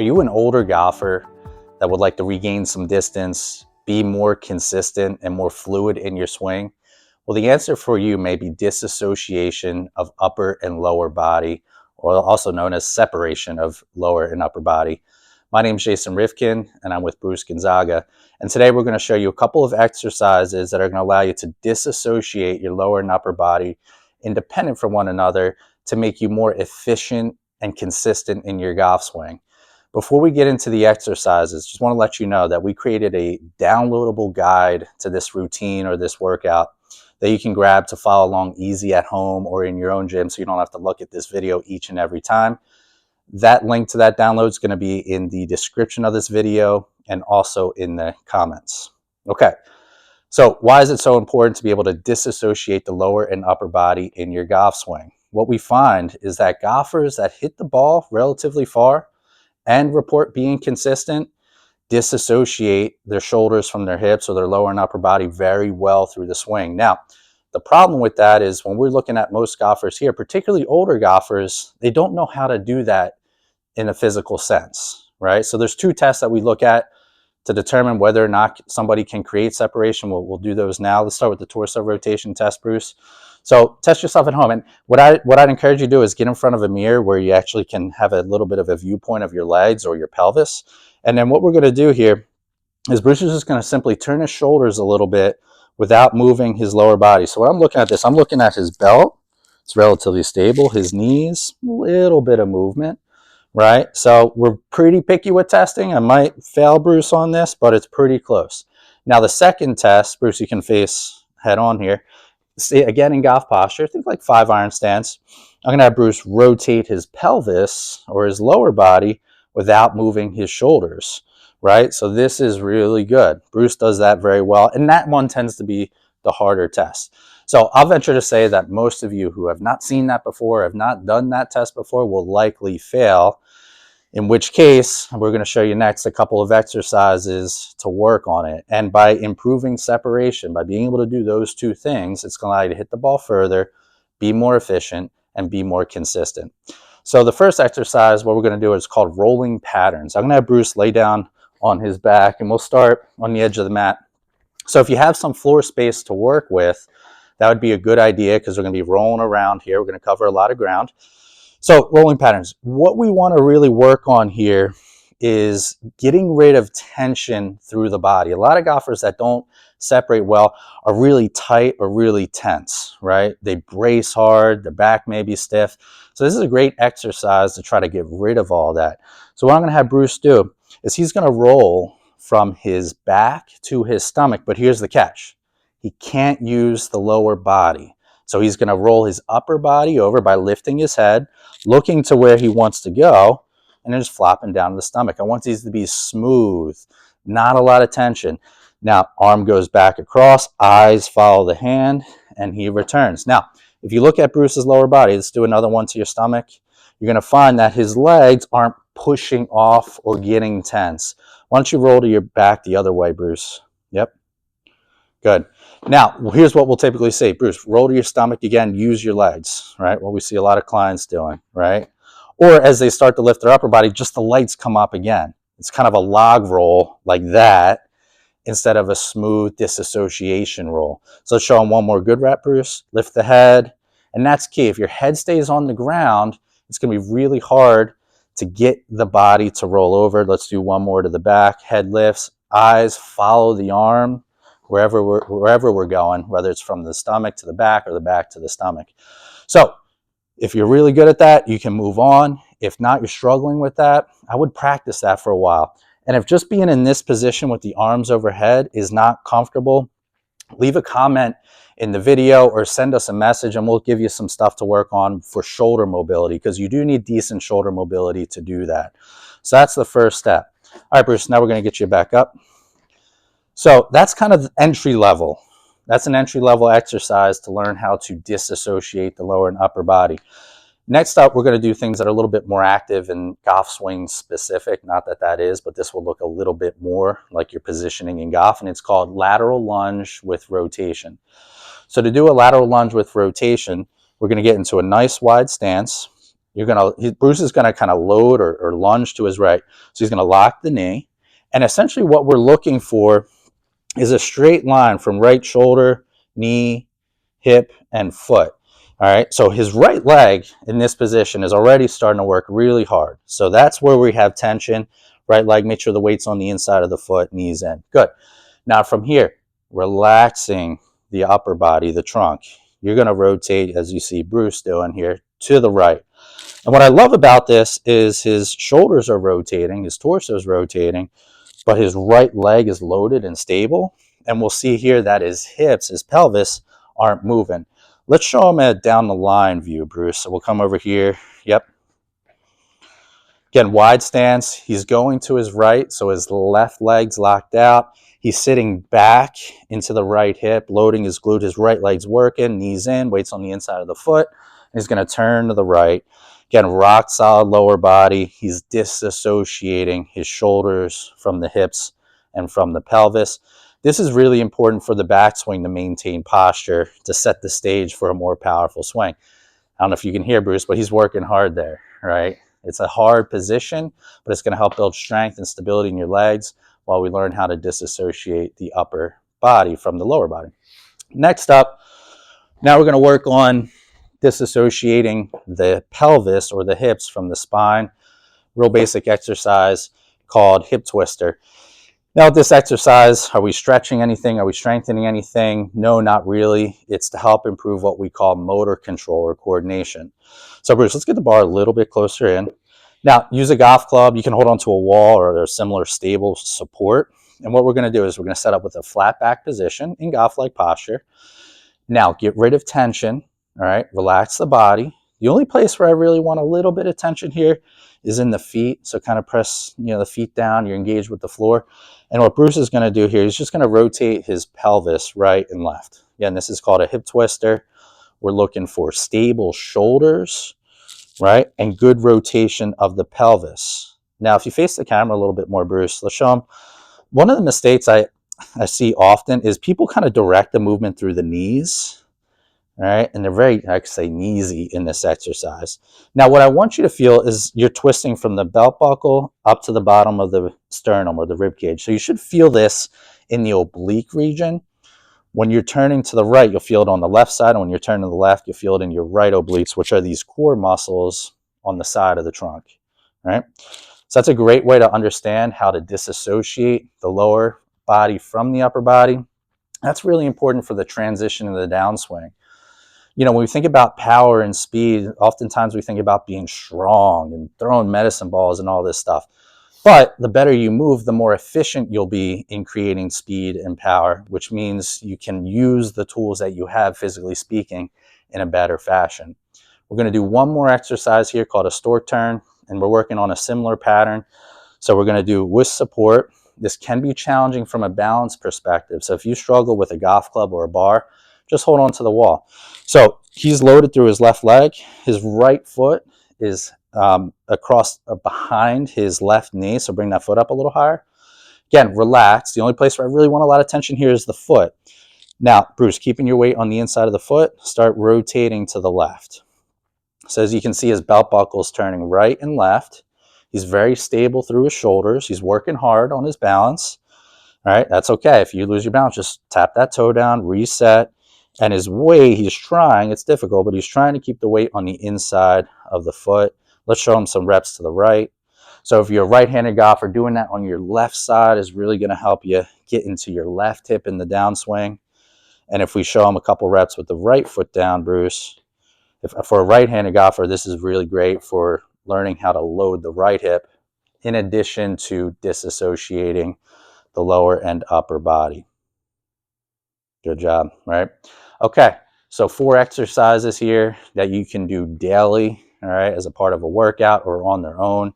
Are you an older golfer that would like to regain some distance, be more consistent and more fluid in your swing? Well, the answer for you may be disassociation of upper and lower body, or also known as separation of lower and upper body. My name is Jason Rifkin, and I'm with Bruce Gonzaga. And today we're going to show you a couple of exercises that are going to allow you to disassociate your lower and upper body independent from one another to make you more efficient and consistent in your golf swing. Before we get into the exercises, just want to let you know that we created a downloadable guide to this routine or this workout that you can grab to follow along easy at home or in your own gym, so you don't have to look at this video each and every time. That link to that download is going to be in the description of this video and also in the comments. Okay, so why is it so important to be able to disassociate the lower and upper body in your golf swing? What we find is that golfers that hit the ball relatively far and report being consistent disassociate their shoulders from their hips or their lower and upper body very well through the swing. Now, the problem with that is when we're looking at most golfers here, particularly older golfers, they don't know how to do that in a physical sense, right? So there's two tests that we look at to determine whether or not somebody can create separation. We'll do those now. Let's start with the torso rotation test, Bruce. So test yourself at home. And what I'd encourage you to do is get in front of a mirror where you actually can have a little bit of a viewpoint of your legs or your pelvis. And then what we're going to do here is Bruce is just going to simply turn his shoulders a little bit without moving his lower body. So when I'm looking at this, I'm looking at his belt. It's relatively stable. His knees, a little bit of movement, right? So we're pretty picky with testing. I might fail Bruce on this, but it's pretty close. Now the second test, Bruce, you can face head on here. See, again, in golf posture, think like 5-iron stance. I'm going to have Bruce rotate his pelvis or his lower body without moving his shoulders, right? So this is really good. Bruce does that very well, and that one tends to be the harder test. So I'll venture to say that most of you who have not seen that before, have not done that test before, will likely fail, in which case we're going to show you next a couple of exercises to work on it. And by improving separation, by being able to do those two things, it's going to allow you to hit the ball further, be more efficient, and be more consistent. So the first exercise, what we're going to do is called rolling patterns. I'm going to have Bruce lay down on his back, and we'll start on the edge of the mat. So if you have some floor space to work with, that would be a good idea because we're going to be rolling around here. We're going to cover a lot of ground. So rolling patterns, what we want to really work on here is getting rid of tension through the body. A lot of golfers that don't separate well are really tight or really tense, right? They brace hard, their back may be stiff. So this is a great exercise to try to get rid of all that. So what I'm going to have Bruce do is he's going to roll from his back to his stomach, but here's the catch. He can't use the lower body. So he's going to roll his upper body over by lifting his head, looking to where he wants to go, and then just flopping down to the stomach. I want these to be smooth, not a lot of tension. Now, arm goes back across, eyes follow the hand, and he returns. Now, if you look at Bruce's lower body, let's do another one to your stomach. You're going to find that his legs aren't pushing off or getting tense. Why don't you roll to your back the other way, Bruce? Yep. Good. Now, here's what we'll typically say. Bruce, roll to your stomach again, use your legs, right? What we see a lot of clients doing, right? Or as they start to lift their upper body, just the lights come up again. It's kind of a log roll like that instead of a smooth disassociation roll. So let's show them one more good rep, Bruce. Lift the head, and that's key. If your head stays on the ground, it's going to be really hard to get the body to roll over. Let's do one more to the back. Head lifts, eyes follow the arm. Wherever we're going, whether it's from the stomach to the back or the back to the stomach. So if you're really good at that, you can move on. If not, you're struggling with that, I would practice that for a while. And if just being in this position with the arms overhead is not comfortable, leave a comment in the video or send us a message and we'll give you some stuff to work on for shoulder mobility, because you do need decent shoulder mobility to do that. So that's the first step. All right, Bruce, now we're going to get you back up. So that's kind of entry level. That's an entry level exercise to learn how to disassociate the lower and upper body. Next up, we're going to do things that are a little bit more active and golf swing specific. Not that that is, but this will look a little bit more like your positioning in golf, and it's called lateral lunge with rotation. So to do a lateral lunge with rotation, we're going to get into a nice wide stance. Bruce is gonna kind of load or lunge to his right. So he's gonna lock the knee. And essentially what we're looking for is a straight line from right shoulder, knee, hip, and foot. All right, so his right leg in this position is already starting to work really hard. So that's where we have tension. Right leg, make sure the weight's on the inside of the foot, knees in. Good. Now from here, relaxing the upper body, the trunk. You're going to rotate, as you see Bruce doing here, to the right. And what I love about this is his shoulders are rotating, his torso is rotating, but his right leg is loaded and stable. And we'll see here that his hips, his pelvis, aren't moving. Let's show him a down the line view, Bruce. So we'll come over here. Yep. Again, wide stance. He's going to his right, so his left leg's locked out. He's sitting back into the right hip, loading his glute. His right leg's working, knees in, weights on the inside of the foot. He's going to turn to the right. Again, rock solid lower body. He's disassociating his shoulders from the hips and from the pelvis. This is really important for the backswing to maintain posture, to set the stage for a more powerful swing. I don't know if you can hear Bruce, but he's working hard there, right? It's a hard position, but it's going to help build strength and stability in your legs while we learn how to disassociate the upper body from the lower body. Next up, now we're going to work on disassociating the pelvis or the hips from the spine. Real basic exercise called hip twister. Now with this exercise, are we stretching anything? Are we strengthening anything? No, not really. It's to help improve what we call motor control or coordination. So Bruce, let's get the bar a little bit closer in. Now use a golf club. You can hold onto a wall or a similar stable support. And what we're going to do is we're going to set up with a flat back position in golf-like posture. Now get rid of tension. All right, relax the body. The only place where I really want a little bit of tension here is in the feet. So kind of press, the feet down. You're engaged with the floor. And what Bruce is going to do here, he's just going to rotate his pelvis right and left. Again, this is called a hip twister. We're looking for stable shoulders, right, and good rotation of the pelvis. Now, if you face the camera a little bit more, Bruce, let's show him. One of the mistakes I see often is people kind of direct the movement through the knees. All right, and they're very, I could say, kneesy in this exercise. Now, what I want you to feel is you're twisting from the belt buckle up to the bottom of the sternum or the rib cage. So you should feel this in the oblique region. When you're turning to the right, you'll feel it on the left side. And when you're turning to the left, you'll feel it in your right obliques, which are these core muscles on the side of the trunk. All right, so that's a great way to understand how to disassociate the lower body from the upper body. That's really important for the transition of the downswing. When we think about power and speed, oftentimes we think about being strong and throwing medicine balls and all this stuff. But the better you move, the more efficient you'll be in creating speed and power, which means you can use the tools that you have, physically speaking, in a better fashion. We're going to do one more exercise here called a Stork Turn, and we're working on a similar pattern. So we're going to do with support. This can be challenging from a balance perspective. So if you struggle with a golf club or a bar, just hold on to the wall. So he's loaded through his left leg. His right foot is across behind his left knee. So bring that foot up a little higher. Again, relax. The only place where I really want a lot of tension here is the foot. Now, Bruce, keeping your weight on the inside of the foot, start rotating to the left. So as you can see, his belt buckle is turning right and left. He's very stable through his shoulders. He's working hard on his balance. All right, that's okay. If you lose your balance, just tap that toe down, reset. And his weight, he's trying, it's difficult, but he's trying to keep the weight on the inside of the foot. Let's show him some reps to the right. So if you're a right-handed golfer, doing that on your left side is really going to help you get into your left hip in the downswing. And if we show him a couple reps with the right foot down, Bruce, for a right-handed golfer, this is really great for learning how to load the right hip in addition to disassociating the lower and upper body. Good job, right? Okay, so 4 exercises here that you can do daily, all right, as a part of a workout or on their own.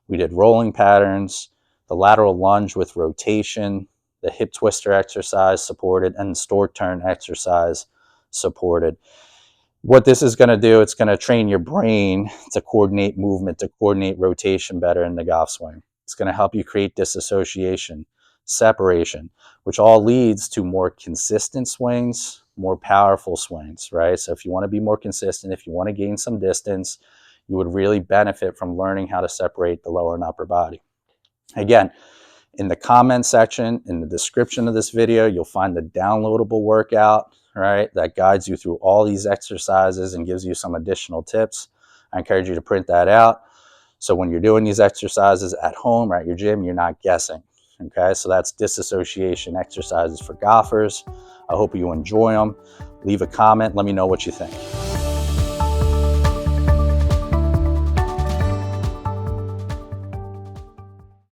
We did rolling patterns, the lateral lunge with rotation, the hip twister exercise supported, and the Stork Turn exercise supported. What this is going to do, it's going to train your brain to coordinate movement, to coordinate rotation better in the golf swing. It's going to help you create disassociation, separation, which all leads to more consistent swings, more powerful swings, right? So if you want to be more consistent, if you want to gain some distance, you would really benefit from learning how to separate the lower and upper body. Again, in the comment section, in the description of this video, you'll find the downloadable workout, right, that guides you through all these exercises and gives you some additional tips. I encourage you to print that out. So when you're doing these exercises at home or at your gym, you're not guessing. Okay, so that's disassociation exercises for golfers. I hope you enjoy them. Leave a comment. Let me know what you think.